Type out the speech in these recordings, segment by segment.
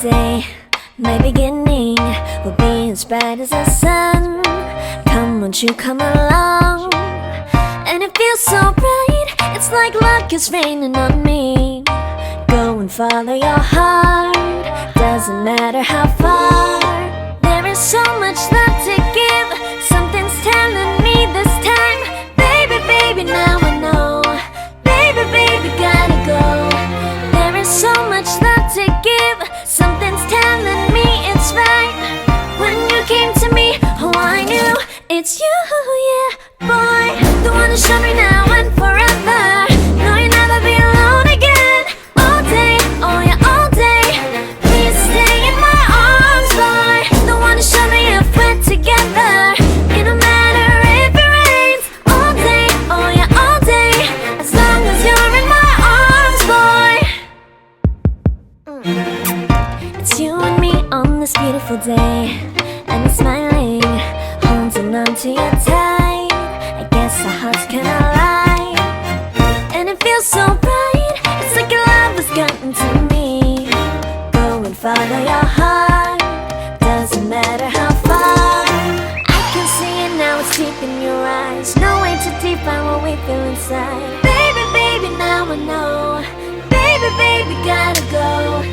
day, my beginning will be as bright as the sun. Come, won't you come along? And it feels so bright, it's like luck is raining on me. Go and follow your heart, doesn't matter how far. There is so much love to give, something's telling me this time. Baby, baby, now I know. Baby, baby, gotta go. There is so much love to give, something's telling me it's right. When you came to me, oh I knew it's you, yeah, boy. The one to show me now and forever. No, you'll never be alone again. All day, oh yeah, all day. Please stay in my arms, boy. The one to show me if we're together. It don't matter if it rains. All day, oh yeah, all day. As long as you're in my arms, boy. It's you and me on this beautiful day, and it's smiling, holding on to you tight. I guess our hearts can align, and it feels so bright. It's like your love has gotten to me. Go and follow your heart, doesn't matter how far. I can see it now, it's deep in your eyes. No way to define what we feel inside. Baby, baby, now I know. Baby, baby, gotta go.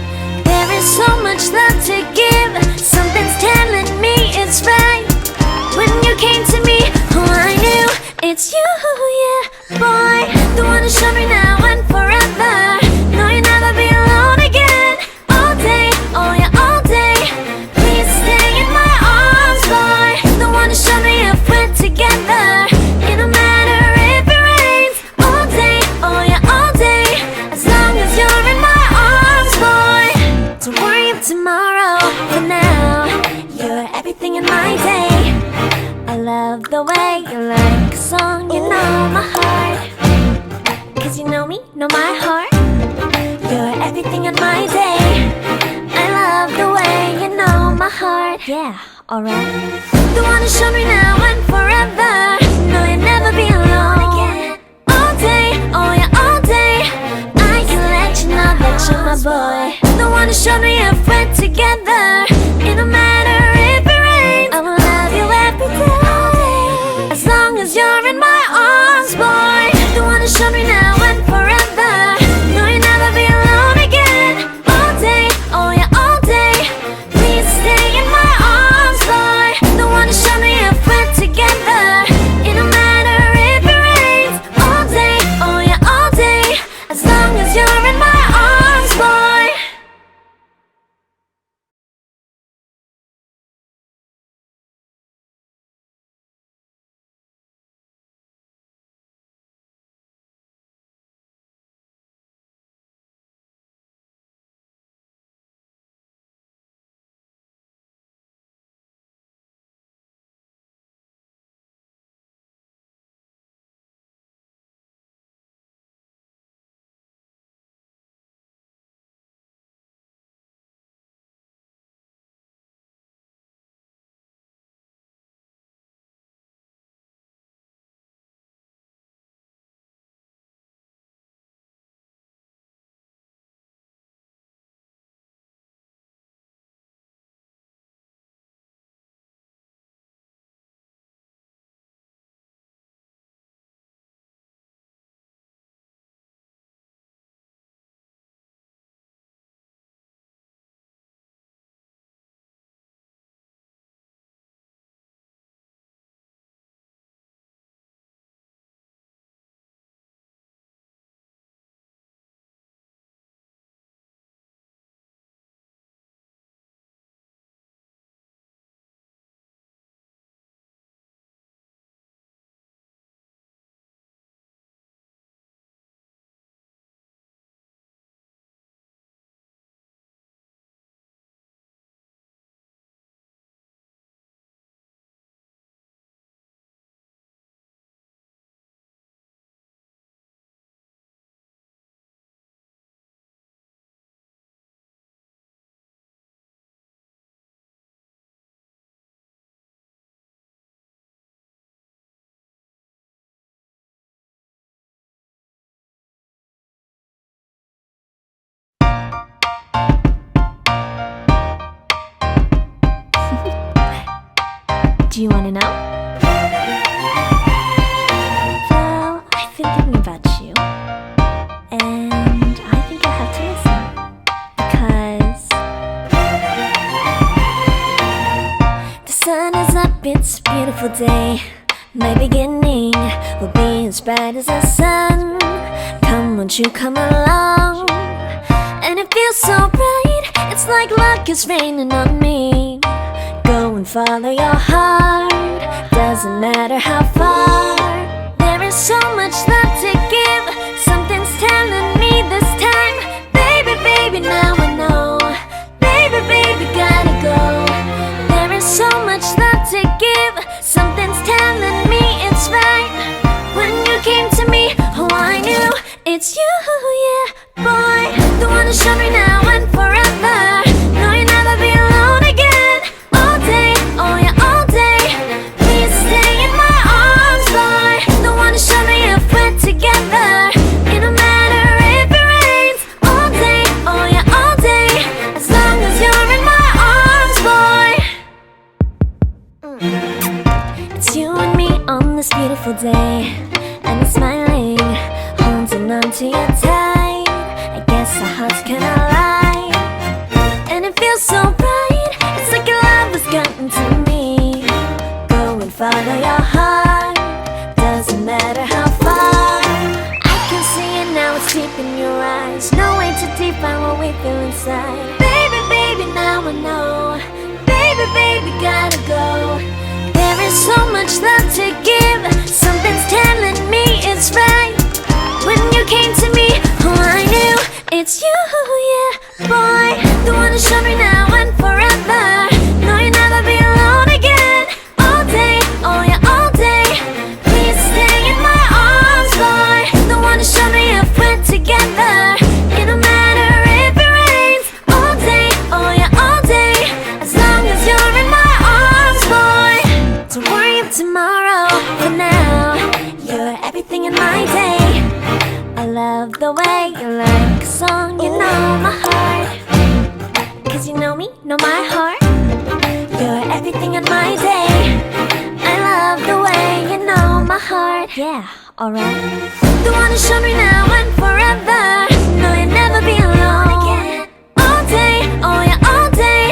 There is so much love to give, something's telling me it's right. When you came to me, oh I knew it's you, yeah, boy. The one to show me now and forever. No, you'll never be alone again. All day, oh yeah, all day. Please stay in my arms, boy. The one to show me if we're together. It don't matter if it rains. All day, oh yeah, all day. As long as you're in my arms, boy. Don't worry of tomorrow. For now, you're everything in my day. I love the way you like a song, you know my heart. Cause you know me, know my heart. You're everything in my day. I love the way you know my heart. Yeah, alright. The one to show me now and forever. No, you'll never be alone again. All day, oh yeah, all day. I can let you know that you're my boy. The one to show me if we're together. It don't matter if it rains. I will love you every day. As long as you're in my arms, boy. The one to show me now and forever. No, you'll never be alone again. All day, oh yeah, all day. Please stay in my arms, boy. The one to show me if we're together. It don't matter if it rains. All day, oh yeah, all day. As long as you're in my arms, boy. Do you wanna know? Well, I've been thinking about you, and I think I have to listen, because the sun is up, it's a beautiful day. My beginning will be as bright as the sun. Come, won't you come along? And it feels so bright, it's like luck is raining on me. Go and follow your heart, doesn't matter how far. There is so much love to give, something's telling me this time. Baby, baby, now I know. Baby, baby, gotta go. There is so much love to give, something's telling me it's right. When you came to me, oh I knew it's you, yeah, boy. The one to show me now and forever. No, you'll never be alone again. All day, oh yeah, all day. Please stay in my arms, boy. The one to show me if we're together. It don't matter if it rains. All day, oh yeah, all day. As long as you're in my arms, boy. It's you and me on this beautiful day, and I'm smiling, holding on to you tight. I guess our hearts can align, and it feels so bright. It's like your love has gotten to me. Go and follow your heart, doesn't matter how far. I can see it now, it's deep in your eyes. No way to define what we feel inside. Baby, baby, now I know. Baby, baby, gotta go. There is so much love to give, something's telling me it's right. When you came to me, oh I knew it's you, yeah, boy. The one to show me now and forever. No, you'll never be alone again. All day, oh yeah, all day. Please stay in my arms, boy. The one to show me if we're together. It don't matter if it rains. All day, oh yeah, all day. As long as you're in my arms, boy. Don't worry of tomorrow. For now, you're everything in my day. I love the way you like a song. You know my heart, 'cause you know me, know my heart. You're everything in my day. I love the way you know my heart. Yeah, alright. The one to show me now and forever. No, you'll never be alone again. All day, oh yeah, all day.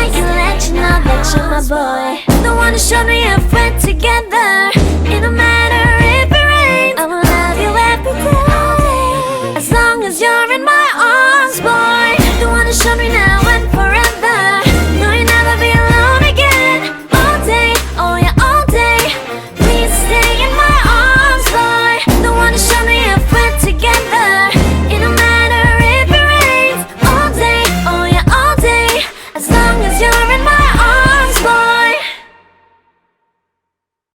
I can let you know that you're my boy. The one to show me if we're together.